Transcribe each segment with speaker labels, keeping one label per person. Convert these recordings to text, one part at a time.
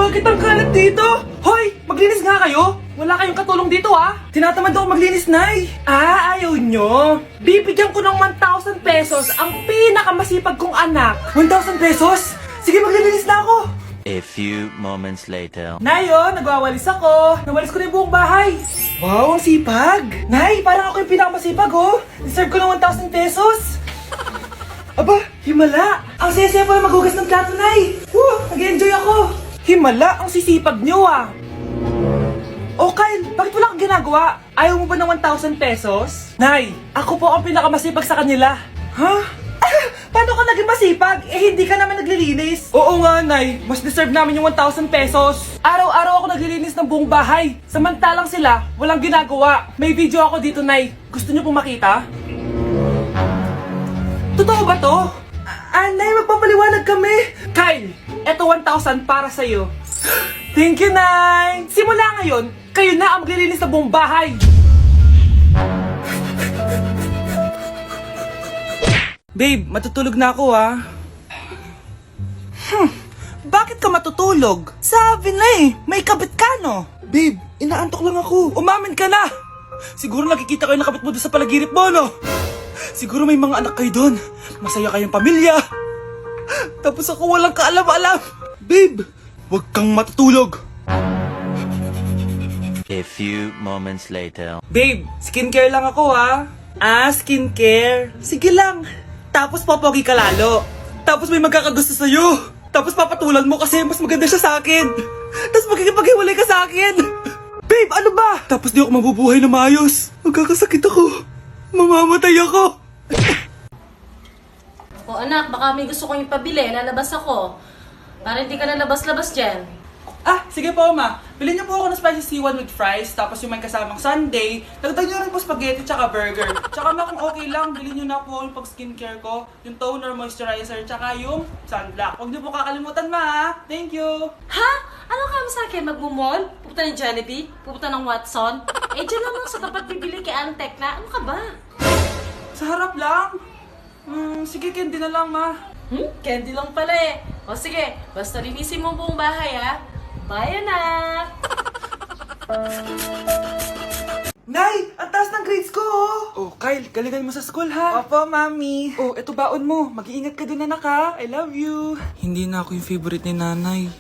Speaker 1: Bakit ang kalat dito? Hoy! Maglinis nga kayo! Wala kayong katulong dito ah! Tinatamad ako maglinis, Nay! Ayaw nyo! Bibigyan ko ng 1,000 pesos ang pinakamasipag kong anak! 1,000 pesos? Sige, maglilinis na ako!
Speaker 2: A few moments later.
Speaker 1: Nay, oh, nagwawalis ako! Nawalis ko na yung buong bahay! Wow, ang sipag! Nay, parang ako yung pinakamasipag, oh! Deserve ko ng 1,000 pesos! Aba, himala! Ang saya-saya pala maghugas ng plato, Nay! Woo! Nag-enjoy ako! Himala, ang sisipag nyo ah! Oh, Kyle, bakit wala kang ginagawa? Ayaw mo ba ng 1,000 pesos? Nay, ako po ang pinakamasipag sa kanila. Ha? Paano ka naging masipag? Eh, hindi ka naman naglilinis. Oo nga, Nay. Mas deserve namin yung 1,000 pesos. Araw-araw ako naglilinis ng buong bahay. Samantalang sila, walang ginagawa. May video ako dito, Nay. Gusto niyo pong makita? Totoo ba to? Nay, magpapaliwanag kami. Kyle, eto 1,000 para sa'yo. Thank you, Nay. Simula ngayon, kayo na ang maglilinis ng buong bahay. Babe, matutulog na ako ah. Bakit ka matutulog? Sabi na eh, may kabit ka no? Babe, inaantok lang ako. Umamin ka na! Siguro nakikita kayo nakabit mo doon sa palaginip mo, no? Siguro may mga anak kayo doon. Masaya kayong pamilya. Tapos ako walang kaalam-alam. Babe, huwag kang matutulog.
Speaker 2: A few moments later.
Speaker 1: Babe, skincare lang ako ha. Skincare. Sige lang. Tapos popogi ka lalo. Tapos may magkakagusto sa'yo. Tapos papatulan mo kasi mas maganda siya sa akin. Tapos magkikipaghiwalay ka sa akin. Babe, ano ba? Tapos di ako mabubuhay na maayos. Magkakasakit ako. Mamamatay ako.
Speaker 3: O anak, baka may gusto kong ipabili. Lalabas ako. Para hindi ka lalabas-labas dyan.
Speaker 1: Sige po, ma. Bilhin niyo po ako ng spicy C1 with fries, tapos yung may kasamang sundae. Dagdag niyo rin po spaghetti tsaka burger. Tsaka ma, kung okay lang, bilhin niyo na po yung pag-skincare ko, yung toner, moisturizer, tsaka yung sunblock. Huwag niyo po kakalimutan, ma. Thank you.
Speaker 3: Ha? Ano ka sa akin? Magmumall? Pupunta ng Jollibee? Pupunta ng Watson? Eh, dyan naman sa tapat bibili kay Aling Tekla. Ano ka ba?
Speaker 1: Sa harap lang. Sige, candy na lang, ma.
Speaker 3: Candy lang pala eh. O sige, basta linisin mo ang buong bahay ha. Bye, anak!
Speaker 1: Nay, ang taas ng grades ko, oh! Oh, Kyle, galingan mo sa school, ha? Opo, mami. Oh, eto baon mo. Mag-iingat ka dun, anak, ha? I love you. Hindi na ako yung favorite ni nanay.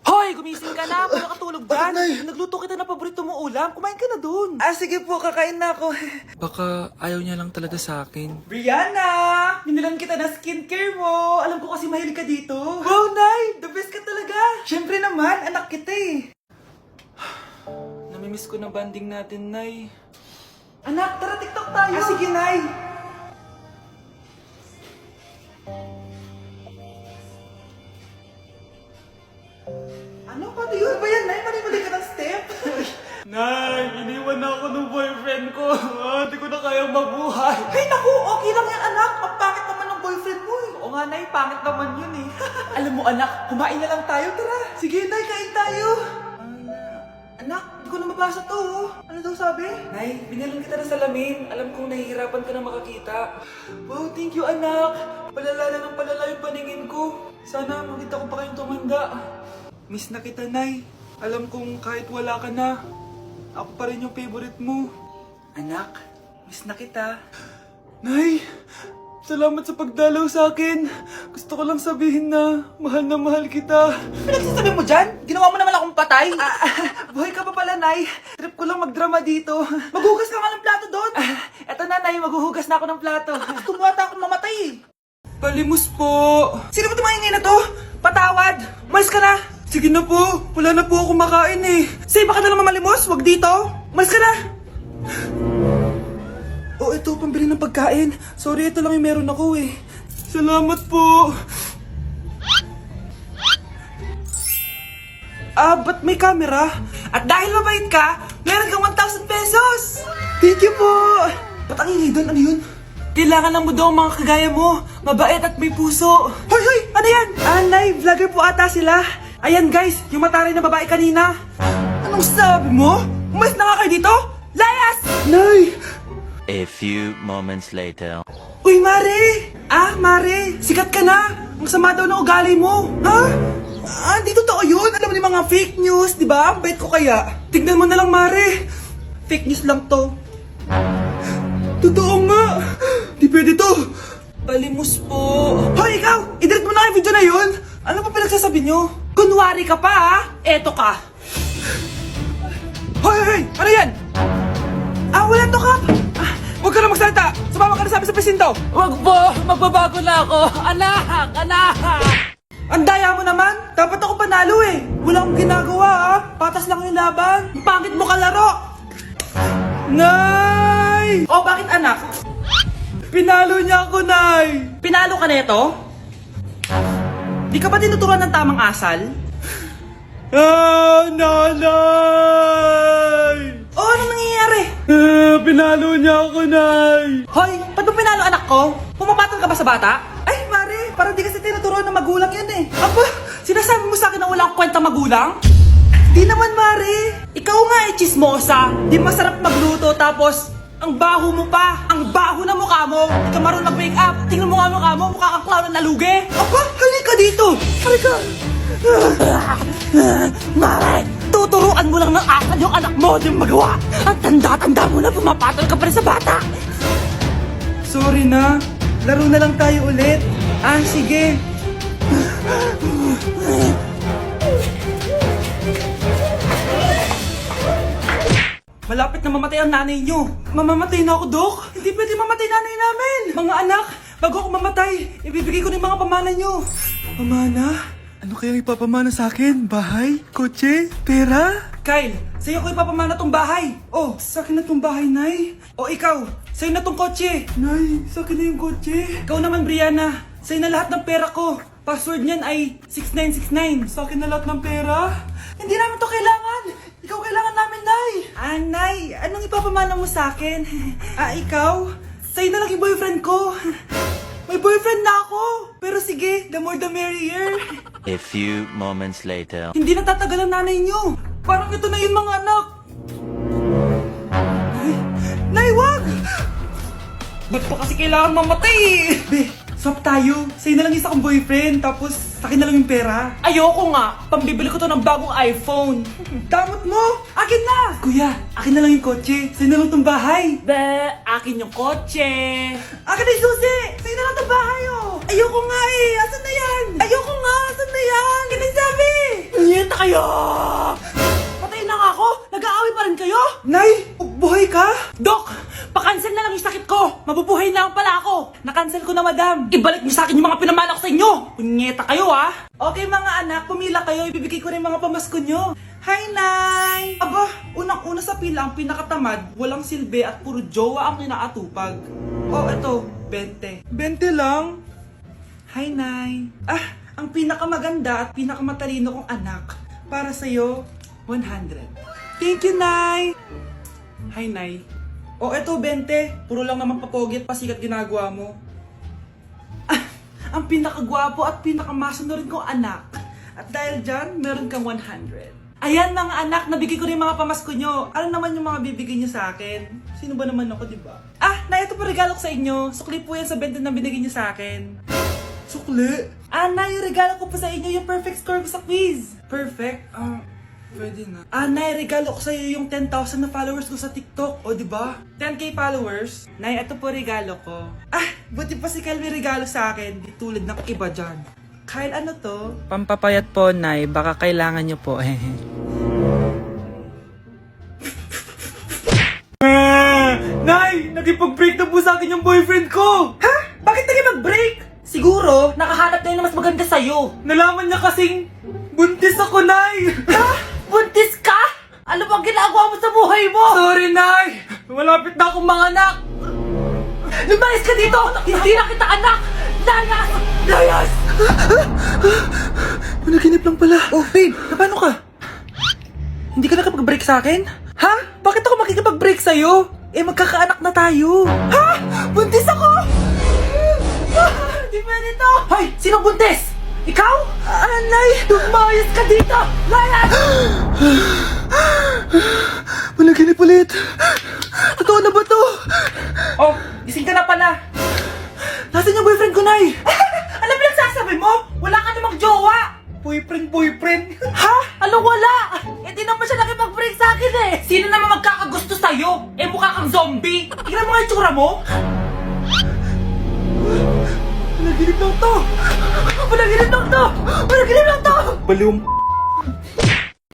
Speaker 1: Hoy, gumising ka na. Wala katulog dyan. Nagluto kita na paborito mo ulam. Kumain ka na dun. Sige po, kakain na ako. Baka ayaw niya lang talaga sa akin. Brianna! Binilan kita na skincare mo. Alam ko kasi mahilig ka dito. Wow, Nay! The best ka talaga. Siyempre naman, anak kita eh. Namimiss ko na banding natin, Nay. Anak, tara TikTok tayo. Sige, Nay. Ano? Paano yun? Ba yan, Nay? Mali-mali ka ng step? Nay, iniwan na ako ng boyfriend ko. Hindi ko na kayang mabuhay. Ay, naku! Okay lang yan, anak. Ang pangit naman ng boyfriend mo eh. Oo nga, Nay. Pangit naman yun eh. Alam mo, anak, kumain na lang tayo. Tara. Sige, Nay. Kain tayo. Anak, hindi ko na mabasa to. Oh. Ano daw sabi? Nay, binalan kita ng salamin. Alam kong nahihirapan ka na makakita. Wow, thank you, anak. Palala na ng palala yung paningin ko. Sana makita ko pa kayong tumanda. Miss na kita, Nay. Alam kong kahit wala ka na, ako pa rin yung favorite mo. Anak, miss na kita. Nay, salamat sa pagdalaw sa akin. Gusto ko lang sabihin na mahal kita. Pinagsasabi mo dyan? Ginawa mo naman akong patay. Buhay ka pa pala, Nay. Trip ko lang magdrama dito. Maghugas ka nga ng plato doon. Eto na, Nay. Maghuhugas na ako ng plato. Gusto mo ata akong mamatay eh. Palimus po. Sino ba tumahingay na to? Patawad. Malis ka na. Sige na po. Wala na po ako makain eh. Say, baka na naman malimos. Wag dito. Malis ka na. Oh, ito, pambili ng pagkain. Sorry, ito lang yung meron ako eh. Salamat po. Ba't may camera? At dahil mabait ka, meron kang 1,000 pesos! Thank you po! Ba't ang ingay doon? Ano yun? Kailangan lang mo daw ang mga kagaya mo. Mabait at may puso. Hoy, hoy! Ano yan? Nay, vlogger po ata sila. Ayan guys, yung mataray na babae kanina. Anong sabi mo? Umalis na nga kayo dito? Layas! Nay!
Speaker 2: A few moments later.
Speaker 1: Uy, Mare! Mare! Sikat ka na! Ang sama daw ng ugali mo! Ha? Di totoo yun! mga fake news, di ba? Ang bait ko kaya. Tignan mo na lang, Mare. Fake news lang to. Totoo nga. Di pwede to. Palimos po. Hoy, ikaw! I-delete mo na yung video na yun. Ano pa pinagsasabi nyo? Kunwari ka pa, ha? Eto ka. Hoy! Ano yan? Wala to, Kap. Huwag ka na magsalita. Sumama ka na sabi sa presinto.
Speaker 4: Wag po! Magbabago na ako! Anak! Anak!
Speaker 1: Ang daya mo naman. Dapat ako panalo eh. Wala akong ginagawa, ha? Patas lang yung laban. Ang pangit mo kalaro. Nay! Oh, bakit anak? Pinalo niya ako, Nay. Pinalo ka neto? Di ka ba tinuturuan ng tamang asal? Nanay! Oh, ano nangyayari? Pinalo niya ako, Nay. Hoy, ba't mo pinalo anak ko? Pumapatol ka ba sa bata? Ay, Mare, parang di kasi tinuturuan ng magulang yan eh. Aba, sinasabi mo sa akin na wala akong kwenta magulang? Di naman, Mare. Ikaw nga eh, chismosa. Di masarap magluto tapos ang baho mo pa. Ang baho na mukha mo. Di ka marunong mag-make up. Tingnan mo nga mukha mo. Mukha kang clown na nalugi. Aba, halika dito. Halika. Mare, tuturuan mo lang ng asal yung anak mo. Di mo magawa. Ang tanda-tanda mo na pumapatol ka pa rin sa bata. Sorry na. Laro na lang tayo ulit. Sige. Malapit na mamatay ang nanay nyo. Mamamatay na ako, Dok. Hindi pwede mamatay nanay namin. Mga anak, bago ako mamatay, ibibigay ko na yung mga pamana nyo. Pamana? Ano kayang ipapamana sa akin? Bahay? Kotse? Pera? Kyle, sa'yo ko ipapamana tong bahay. Oh, sa akin na tong bahay, Nay. O ikaw, sa'yo na tong kotse. Nay, sa akin na yung kotse. Ikaw naman, Brianna, sa'yo na lahat ng pera ko. Password niyan ay 6969. Sa akin na lahat ng pera? Hindi namin to kailangan. Ikaw kailangan namin, Nay. Nay, anong ipapamana mo sa akin? Ikaw? Sa'yo na lang yung boyfriend ko. May boyfriend na ako. Pero sige, the more the merrier.
Speaker 2: A few moments later.
Speaker 1: Hindi na tatagal ang nanay niyo. Parang ito na yun, mga anak. Nay, wag! Ba't pa kasi kailangan mamatay eh? Be, swap tayo. Sa'yo na lang isa kong boyfriend, tapos akin na lang yung pera. Ayoko nga. Pambibili ko to ng bagong iPhone. Damot mo! Akin na! Kuya, akin na lang yung kotse. Sa'yo na lang tong bahay.
Speaker 4: Be, akin yung kotse!
Speaker 1: Akin na yung susi! Sa'yo na lang tong bahay, oh! Ayoko nga eh! Asan na yan? Ayoko nga! Asan na yan? Ganun sabi!
Speaker 4: Niyenta kayo! Patay na nga ako! Nag-aaway pa rin kayo?
Speaker 1: Nay! Buhay ka?
Speaker 4: Dok! Pakancel na lang yung sakit ko! Mabubuhay na lang pala ako!
Speaker 1: Nakancel ko na, madam.
Speaker 4: Ibalik niyo sa akin yung mga pinamana ko sa inyo! Punyeta kayo, ha?
Speaker 1: Okay, mga anak, pumila kayo. Ibibigay ko rin mga pamasko nyo. Hi, Nay! Aba, unang-una sa pila, ang pinakatamad, walang silbi at puro jowa ang kinaatupag. Oh, eto, 20. 20 lang? Hi, Nay. Ang pinakamaganda at pinakamatalino kong anak. Para sa'yo, 100. Thank you, Nay! Hi, Nay. Oh, eto, 20. Puro lang naman papogi at pasikat ginagawa mo. Ang pinakagwapo at pinakamasunurin kong anak. At dahil dyan, meron kang 100. Ayan, mga anak, nabigay ko rin mga pamasko nyo. Ano naman yung mga bibigay nyo sa akin? Sino ba naman ako, di ba? Na ito po regalo ko sa inyo. Sukli po yan sa 20 na binigay nyo sa akin. Sukli? Nay, yung regalo ko po sa inyo, yung perfect score ko sa quiz. Perfect? Pwede na. Nay, regalo ko sa iyo yung 10,000 na followers ko sa TikTok. O, di ba? 10k followers. Nay, ito po regalo ko. Buti pa si Kyle may regalo sa akin. Di tulad ng iba dyan. Kyle, ano to?
Speaker 4: Pampapayat po, Nay. Baka kailangan niyo po.
Speaker 1: Nay, nakipag-break na po sa akin yung boyfriend ko. Ha? Bakit nakipag-break? Siguro, nakahanap na yun na mas maganda sa'yo. Nalaman niya kasing buntis ako, Nay.
Speaker 4: Ha? Buntis ka? Ano bang ginagawa mo sa buhay mo?
Speaker 1: Sorry, Nay. Malapit na akong mga anak.
Speaker 4: Lumayas ka dito! Hindi na kita anak! Layas! Layas!
Speaker 1: Managinip lang pala. Oh, babe, paano ka? Hindi ka nakapag-break sa akin? Ha? Bakit ako makikipag-break sa'yo? Magkakaanak na tayo. Ha? Buntis ako?
Speaker 4: Di pwede to! Hoy! Sino buntis? Ikaw?
Speaker 1: Nay!
Speaker 4: Lumayas ka dito! Layas!
Speaker 1: Managinip ulit. Totoo na ba to?
Speaker 4: Oh, gising ka na pala.
Speaker 1: Nasaan yung boyfriend ko, Nay?
Speaker 4: Alam mo yung sasabi mo? Wala ka namang jowa!
Speaker 1: Boyfriend?
Speaker 4: Ha? Anong wala? Eh di naman siya nakipag-break sa akin eh. Sino naman magkakagusto sa'yo? Eh mukha kang zombie. Tingnan mo nga yung tsura mo. Panaginip lang to. Panaginip lang to. Panaginip lang to.
Speaker 1: Baliw